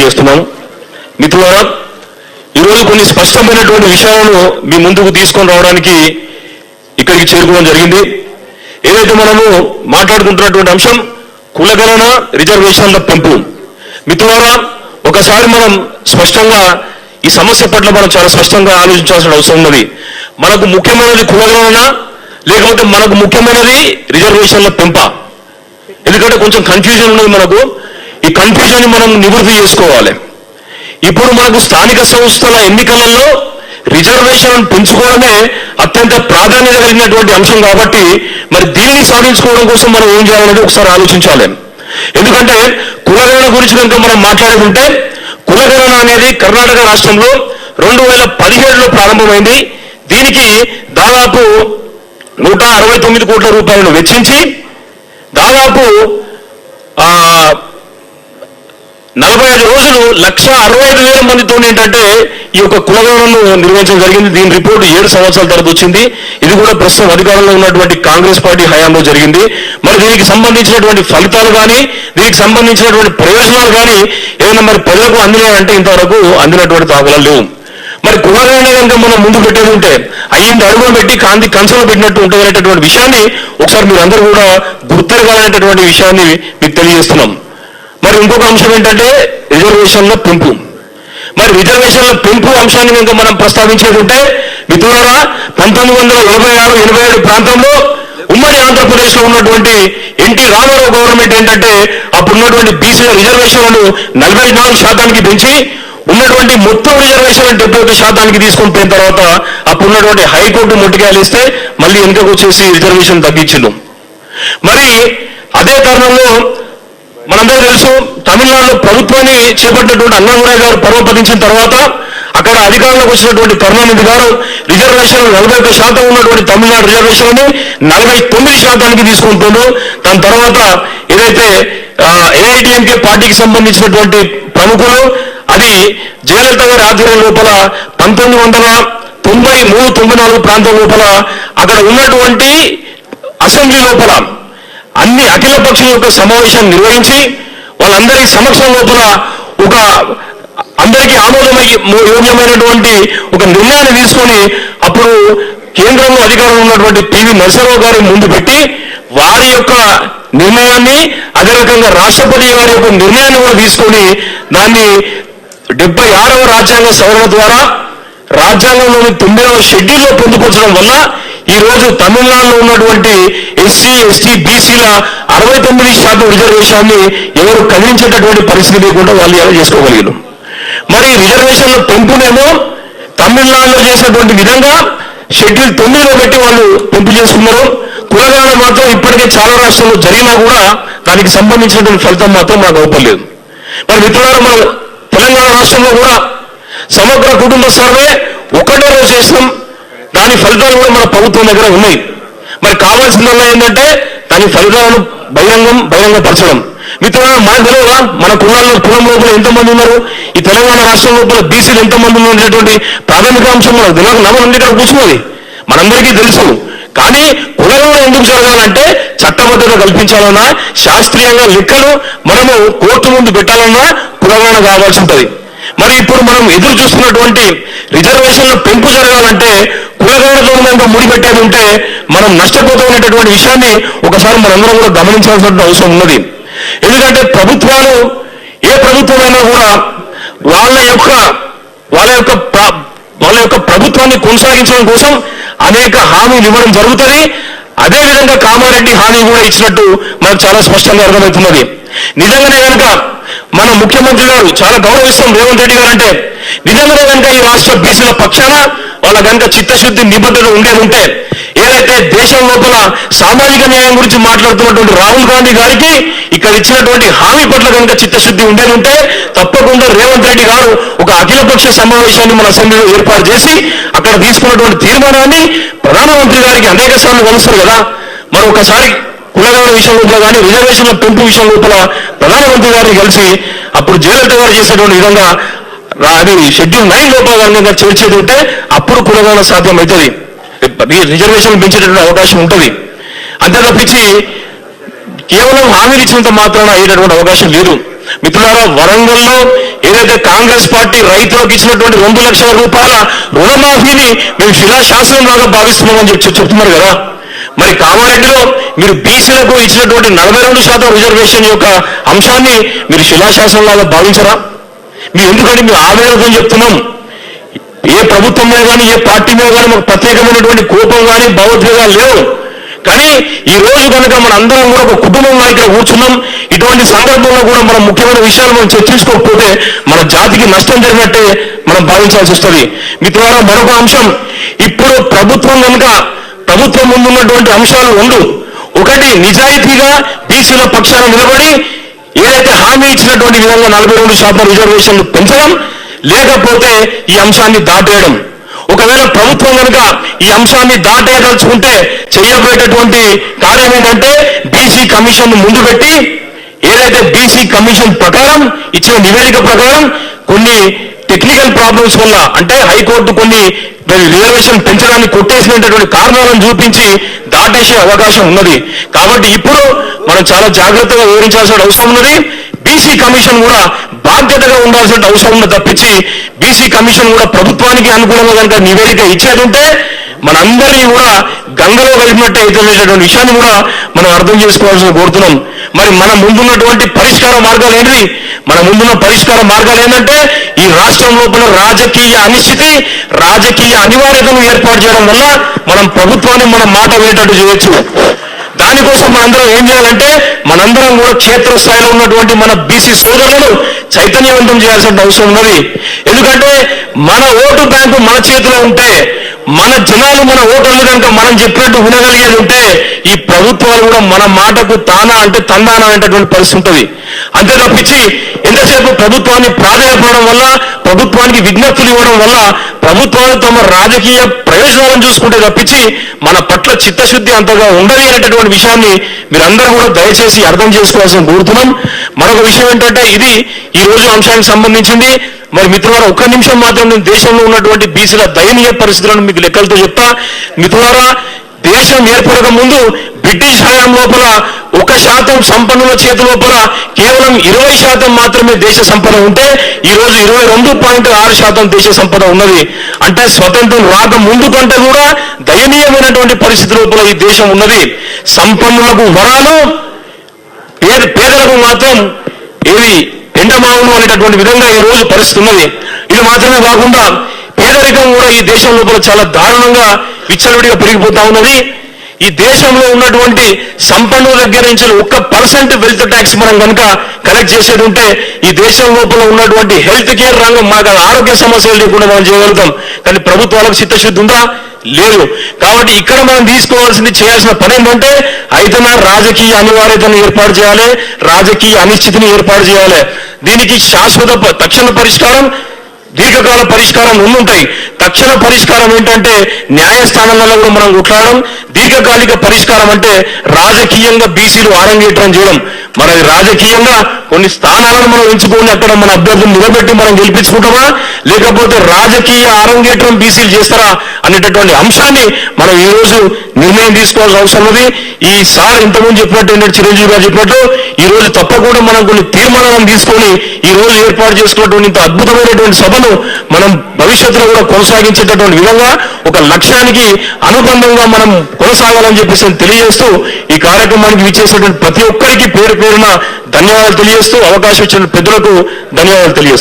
తెలియజేస్తున్నాం. మిత్రులారా, ఈరోజు కొన్ని స్పష్టమైనటువంటి విషయాలను మీ ముందుకు తీసుకొని రావడానికి ఇక్కడికి చేరుకోవడం జరిగింది. ఏదైతే మనము మాట్లాడుకుంటున్నటువంటి అంశం కులగణన రిజర్వేషన్ల పెంపు. మిత్రులారా, ఒకసారి మనం స్పష్టంగా ఈ సమస్య పట్ల మనం చాలా స్పష్టంగా ఆలోచించాల్సిన అవసరం ఉన్నది. మనకు ముఖ్యమైనది కులగణన లేకపోతే మనకు ముఖ్యమైనది రిజర్వేషన్ల పెంప? ఎందుకంటే కొంచెం కన్ఫ్యూజన్ ఉన్నది మనకు. ఈ కన్ఫ్యూజన్ మనం నివృత్తి చేసుకోవాలి. ఇప్పుడు మనకు స్థానిక సంస్థల ఎన్నికలలో రిజర్వేషన్ పెంచుకోవడమే అత్యంత ప్రాధాన్యత కలిగినటువంటి అంశం కాబట్టి మరి దీనిని సాధించుకోవడం కోసం మనం ఏం చేయాలనేది ఒకసారి ఆలోచించాలి. ఎందుకంటే కులగణన గురించి కనుక మనం మాట్లాడుకుంటే కులగణన అనేది కర్ణాటక రాష్ట్రంలో 2017లో ప్రారంభమైంది. దీనికి దాదాపు 169 కోట్ల రూపాయలను వెచ్చించి దాదాపు 45 రోజులు 1,65,000 మందితో ఏంటంటే ఈ యొక్క కులగణనను నిర్వహించడం జరిగింది. దీని రిపోర్టు 7 సంవత్సరాల తర్వాత వచ్చింది. ఇది కూడా ప్రస్తుతం అధికారంలో ఉన్నటువంటి కాంగ్రెస్ పార్టీ హయాంలో జరిగింది. మరి దీనికి సంబంధించినటువంటి ఫలితాలు కానీ దీనికి సంబంధించినటువంటి ప్రయోజనాలు కానీ ఏదైనా మరి ప్రజలకు అందినాయంటే ఇంతవరకు అందినటువంటి దాఖలాలు లేవు. మరి కులగణన కనుక మనం ముందు పెట్టేది ఉంటే 5 అడుగులు పెట్టి కాంతి కంచంలో పెట్టినట్టు ఉంటుంది అనేటటువంటి విషయాన్ని ఒకసారి మీరు అందరూ కూడా గుర్తెరగాలనేటటువంటి విషయాన్ని మీకు తెలియజేస్తున్నాం. మరి ఇంకొక అంశం ఏంటంటే రిజర్వేషన్ల పెంపు. మరి రిజర్వేషన్ల పెంపు అంశాన్ని కనుక మనం ప్రస్తావించేది ఉంటే మిత్రులారా, 1986-87 ప్రాంతంలో ఉమ్మడి ఆంధ్రప్రదేశ్ లో ఉన్నటువంటి ఎన్టీ రామారావు గవర్నమెంట్ ఏంటంటే అప్పుడున్నటువంటి బీసీల రిజర్వేషన్లను 44% పెంచి ఉన్నటువంటి మొత్తం రిజర్వేషన్ 71% తీసుకొని పోయిన తర్వాత అప్పుడున్నటువంటి హైకోర్టు మొట్టికాయలిస్తే మళ్ళీ వెనుకకు వచ్చేసి రిజర్వేషన్ తగ్గించిండు. మరి అదే కారణంలో మనందరూ తెలుసు, తమిళనాడులో ప్రభుత్వాన్ని చేపట్టినటువంటి అన్నాదురై గారు పర్వపదించిన తర్వాత అక్కడ అధికారంలోకి వచ్చినటువంటి కరుణానిధి గారు రిజర్వేషన్ 41% ఉన్నటువంటి తమిళనాడు రిజర్వేషన్ 49% తీసుకుంటున్నారు. దాని తర్వాత ఏదైతే ఏఐటీఎంకే పార్టీకి సంబంధించినటువంటి ప్రముఖులు అది జయలలిత గారి ఆధ్వర్యం లోపల 1993-94 ప్రాంతం లోపల అక్కడ ఉన్నటువంటి అసెంబ్లీ లోపల అన్ని అఖిల పక్షుల యొక్క సమావేశాన్ని నిర్వహించి వాళ్ళందరి సమక్షం లోపల ఒక అందరికీ ఆమోదయోగ్యమైనటువంటి ఒక నిర్ణయాన్ని తీసుకొని అప్పుడు కేంద్రంలో అధికారంలో ఉన్నటువంటి పివి నరసింహరావు గారి ముందు పెట్టి వారి యొక్క నిర్ణయాన్ని అదే రకంగా రాష్ట్రపతి గారి యొక్క నిర్ణయాన్ని కూడా తీసుకొని దాన్ని 76వ రాజ్యాంగ సవరణ ద్వారా రాజ్యాంగంలోని 9వ షెడ్యూల్లో పొందుపరచడం వల్ల ఈ రోజు తమిళనాడులో ఉన్నటువంటి ఎస్సీ ఎస్టీ బీసీల 69% రిజర్వేషన్ని ఎవరు కదిలించేటటువంటి పరిస్థితి లేకుండా వాళ్ళు ఎలా చేసుకోగలిగారు. మరి రిజర్వేషన్ల పెంపునేమో తమిళనాడులో చేసినటువంటి విధంగా షెడ్యూల్ 9లో పెట్టి వాళ్ళు పెంపు చేసుకున్నారు. కులగణన మాత్రం ఇప్పటికే చాలా రాష్ట్రాల్లో జరిగినా కూడా దానికి సంబంధించినటువంటి ఫలితం మాత్రం మనకు అవపడలేదు. మరి మిత్రులారా, మనం తెలంగాణ రాష్ట్రంలో కూడా సమగ్ర కుటుంబ సర్వే ఒకటో రోజు చేసినాం. దాని ఫలితాలు కూడా మన ప్రభుత్వం దగ్గర ఉన్నాయి. మరి కావాల్సిందల్లా ఏంటంటే దాని ఫలితాలను బహిరంగపరచడం. మిత్రులారా, మనకు తెలియదా మన కులం లోపల ఎంతమంది ఉన్నారు, ఈ తెలంగాణ రాష్ట్రం లోపల బీసీలు ఎంతమంది ఉన్నటువంటి ప్రాథమిక అంశం మనకు తెలియదు. నమ్మకం ఇక్కడ కూర్చున్నది మనందరికీ తెలుసు. కానీ కులగణన ఎందుకు జరగాలంటే చట్టబద్ధత కల్పించాలన్నా శాస్త్రీయంగా లెక్కలు మనము కోర్టు ముందు పెట్టాలన్నా కులగణన కావాల్సి ఉంటుంది. మరి ఇప్పుడు మనం ఎదురు చూస్తున్నటువంటి రిజర్వేషన్ల పెంపు జరగాలంటే కులగణనతో కనుక ముడిపెట్టేది ఉంటే మనం నష్టపోతున్నటువంటి విషయాన్ని ఒకసారి మనందరం కూడా గమనించాల్సిన అవసరం ఉన్నది. ఎందుకంటే ప్రభుత్వాలు ఏ ప్రభుత్వమైనా కూడా వాళ్ళ యొక్క ప్రభుత్వాన్ని కొనసాగించడం కోసం అనేక హామీలు ఇవ్వడం జరుగుతుంది. అదేవిధంగా కామారెడ్డి హామీ కూడా ఇచ్చినట్టు మనకు చాలా స్పష్టంగా అర్థమవుతున్నది. నిజంగానే కనుక మన ముఖ్యమంత్రి గారు చాలా గౌరవిస్తాం రేవంత్ రెడ్డి గారు అంటే నిజంగానే కనుక ఈ రాష్ట్ర బీసీల పక్షాన వాళ్ళ కనుక చిత్తశుద్ధి నిబద్ధత ఉంటే ఏదైతే దేశం లోపల సామాజిక న్యాయం గురించి మాట్లాడుతున్నటువంటి రాహుల్ గాంధీ గారికి ఇక్కడ ఇచ్చినటువంటి హామీ పట్ల కనుక చిత్తశుద్ధి ఉంటే తప్పకుండా రేవంత్ రెడ్డి గారు ఒక అఖిలపక్ష సమావేశాన్ని మన అసెంబ్లీలో ఏర్పాటు చేసి అక్కడ తీసుకున్నటువంటి తీర్మానాన్ని ప్రధానమంత్రి గారికి అనేక సార్లు కలుస్తారు కదా. మరి ఒకసారి కులగణన విషయం లోపల కానీ రిజర్వేషన్ల పెంపు విషయం లోపల ప్రధానమంత్రి గారిని కలిసి అప్పుడు జయలలిత గారు చేసేటువంటి విధంగా అది షెడ్యూల్ 9 లోపల కనుక చేర్చేది ఉంటే అప్పుడు కులగణన సాధ్యమవుతుంది, రిజర్వేషన్ పెంచేటటువంటి అవకాశం ఉంటుంది. అంతే తప్పించి కేవలం హామీలు ఇచ్చినంత మాత్రాన అయ్యేటటువంటి అవకాశం లేదు. మిత్రులారా, వరంగల్లో ఏదైతే ఏదైతే కాంగ్రెస్ పార్టీ రైతులకు ఇచ్చినటువంటి 2 లక్షల రూపాయల రుణమాఫీని మేము శిలాశాసనం లాగా భావిస్తున్నామని చెప్తున్నారు కదా. మరి కామారెడ్డిలో మీరు బీసీలకు ఇచ్చినటువంటి 42% రిజర్వేషన్ యొక్క అంశాన్ని మీరు శిలాశాసనం లాగా భావించరా? మీరు ఎందుకంటే మేము ఆవేదనతో చెప్తున్నాం. ఏ ప్రభుత్వం మీద కానీ ఏ పార్టీ మీద కానీ మాకు ప్రత్యేకమైనటువంటి కోపం కానీ భావోద్వేగాలు లేవు. కానీ ఈ రోజు కనుక మన అందరం కూడా ఒక కుటుంబంగా ఇక్కడ కూర్చున్నాం. ఇటువంటి సందర్భంలో కూడా మనం ముఖ్యమైన విషయాలు మనం చర్చించుకోకపోతే మన జాతికి నష్టం జరిగినట్టే మనం భావించాల్సి వస్తుంది. మిత్రులారా, మరొక అంశం, ఇప్పుడు ప్రభుత్వం కనుక ప్రభుత్వం ముందున్నటువంటి అంశాలు 2. ఒకటి, నిజాయితీగా బీసీల పక్షాన నిలబడి ఏదైతే హామీ ఇచ్చినటువంటి విధంగా 42% రిజర్వేషన్లు పెంచడం, లేకపోతే ఈ అంశాన్ని దాటేయడం. ఒకవేళ ప్రభుత్వం కనుక ఈ అంశాన్ని దాటేయదలుచుకుంటే చేయబోయేటటువంటి కార్యం ఏంటంటే బీసీ కమిషన్ ముందు పెట్టి ఏదైతే బీసీ కమిషన్ ప్రకారం ఇచ్చిన నివేదిక ప్రకారం కొన్ని టెక్నికల్ ప్రాబ్లమ్స్ వల్ల, అంటే హైకోర్టు కొన్ని రిజర్వేషన్ పెంచడానికి కొట్టేసినటువంటి కారణాలను చూపించి దాటేసే అవకాశం ఉన్నది. కాబట్టి ఇప్పుడు మనం చాలా జాగ్రత్తగా వివరించాల్సిన అవసరం ఉన్నది. బీసీ కమిషన్ కూడా బాధ్యతగా ఉండాల్సిన అవసరం ఉన్నది తప్పించి బీసీ కమిషన్ కూడా ప్రభుత్వానికి అనుకూలంగా కనుక నివేదిక ఇచ్చేది ఉంటే మనందరినీ కూడా గంగలో కలిపినట్టు అయితేటువంటి విషయాన్ని కూడా మనం అర్థం చేసుకోవాల్సిన కోరుతున్నాం. మరి మన ముందున్నటువంటి పరిష్కార మార్గాలు ఏంటి? మన ముందున్న పరిష్కార మార్గాలు ఏంటంటే ఈ రాష్ట్రం లోపల రాజకీయ అనిశ్చితి, రాజకీయ అనివార్యతను ఏర్పాటు చేయడం వల్ల మనం ప్రభుత్వాన్ని మన మాట వినేటట్టు చేయొచ్చు. దానికోసం మనందరం ఏం చేయాలంటే మనందరం కూడా క్షేత్రస్థాయిలో ఉన్నటువంటి మన బీసీ సోదరులను చైతన్యవంతం చేయాల్సిన అవసరం ఉన్నది. ఎందుకంటే మన ఓటు బ్యాంకు మన చేతిలో ఉంటే, మన జనాలు మన ఓటర్లు కనుక మనం చెప్పినట్టు వినగలిగేది ఉంటే ఈ ప్రభుత్వాలు కూడా మన మాటకు తానా అంటే తందానా అనేటటువంటి పరిస్థితి ఉంటుంది. అంతే తప్పించి ఎంతసేపు ప్రభుత్వాన్ని ప్రాధాన్యపడడం వల్ల, ప్రభుత్వానికి విజ్ఞప్తులు ఇవ్వడం వల్ల ప్రభుత్వాలు తమ రాజకీయ ప్రయోజనాలను చూసుకుంటే తప్పించి మన పట్ల చిత్తశుద్ధి అంతగా ఉండదు అనేటటువంటి విషయాన్ని మీరందరూ కూడా దయచేసి అర్థం చేసుకోవాల్సిన కోరుతున్నాం. మరొక విషయం ఏంటంటే ఇది ఈ రోజు అంశానికి సంబంధించింది. మరి మిత్రులారా, 1 నిమిషం మాత్రం నేను దేశంలో ఉన్నటువంటి బీసీల దయనీయ పరిస్థితులను మీకు లెక్కలతో చెప్తా. మిత్రులారా, దేశం ఏర్పడక ముందు బ్రిటిష్ హయాం లోపల 1% సంపన్నుల చేతి లోపల కేవలం 20% మాత్రమే దేశ సంపద ఉంటే ఈ రోజు 22.6% దేశ సంపద ఉన్నది. అంటే స్వతంత్రం రాక ముందు కంటే కూడా దయనీయమైనటువంటి పరిస్థితి లోపల ఈ దేశం ఉన్నది. సంపన్నులకు వరాలు, పేదలకు మాత్రం ఏది ఎండమావులు అనేటటువంటి విధంగా ఈ రోజు పరిస్థితి ఉన్నది. ఇది మాత్రమే కాకుండా పేదరికం కూడా ఈ దేశం లోపల చాలా దారుణంగా విచ్చలవిడిగా పెరిగిపోతా ఉన్నది. ఈ దేశంలో ఉన్నటువంటి సంపన్నుల దగ్గర నుంచి 1% వెల్త్ ట్యాక్స్ మనం కనుక కలెక్ట్ చేసేది ఉంటే ఈ దేశం లోపల ఉన్నటువంటి హెల్త్ కేర్ రంగం, మాకు ఆరోగ్య సమస్యలు లేకుండా మనం చేయగలుగుతాం. కానీ ప్రభుత్వాలకు చిత్తశుద్ధి ఉందా? లేదు. కాబట్టి ఇక్కడ మనం చేయాల్సిన పని ఏంటంటే అయితేనా రాజకీయ అనివార్యతను ఏర్పాటు చేయాలి, రాజకీయ అనిశ్చితిని ఏర్పాటు చేయాలి. దీనికి శాశ్వత తక్షణ పరిష్కారం, దీర్ఘకాల పరిష్కారం ఉంటాయి. తక్షణ పరిష్కారం ఏంటంటే న్యాయస్థానాలలో కూడా మనం కొట్లాడడం. దీర్ఘకాలిక పరిష్కారం అంటే రాజకీయంగా బీసీలు ఆరంగేట్రం చేయడం. మరి రాజకీయంగా కొన్ని స్థానాలను మనం ఎంచుకొని అక్కడ మన అభ్యర్థులను నిలబెట్టి మనం గెలిపించుకుంటామా, లేకపోతే రాజకీయ ఆరంగేట్రం బీసీలు చేస్తారా అనేటటువంటి అంశాన్ని మనం ఈ రోజు నిర్ణయం తీసుకోవాల్సిన అవసరం ఉంది. ఈ సార్ ఇంతకుముందు చెప్పినట్టు ఏంటంటే చిరంజీవి గారు చెప్పినట్టు ఈ రోజు తప్పకుండా మనం కొన్ని తీర్మానాలను తీసుకొని ఈ రోజు ఏర్పాటు చేసుకున్నటువంటి ఇంత అద్భుతమైనటువంటి సభను మనం భవిష్యత్తులో కూడా కొనసాగించేటటువంటి విధంగా ఒక లక్ష్యానికి అనుబంధంగా మనం కొనసాగాలని చెప్పేసి తెలియజేస్తూ ఈ కార్యక్రమానికి విచ్చేసినటువంటి ప్రతి ఒక్కరికి పేరు పేరున ధన్యవాదాలు తెలియజేస్తూ అవకాశం ఇచ్చిన పెద్దలకు ధన్యవాదాలు తెలియజేస్తూ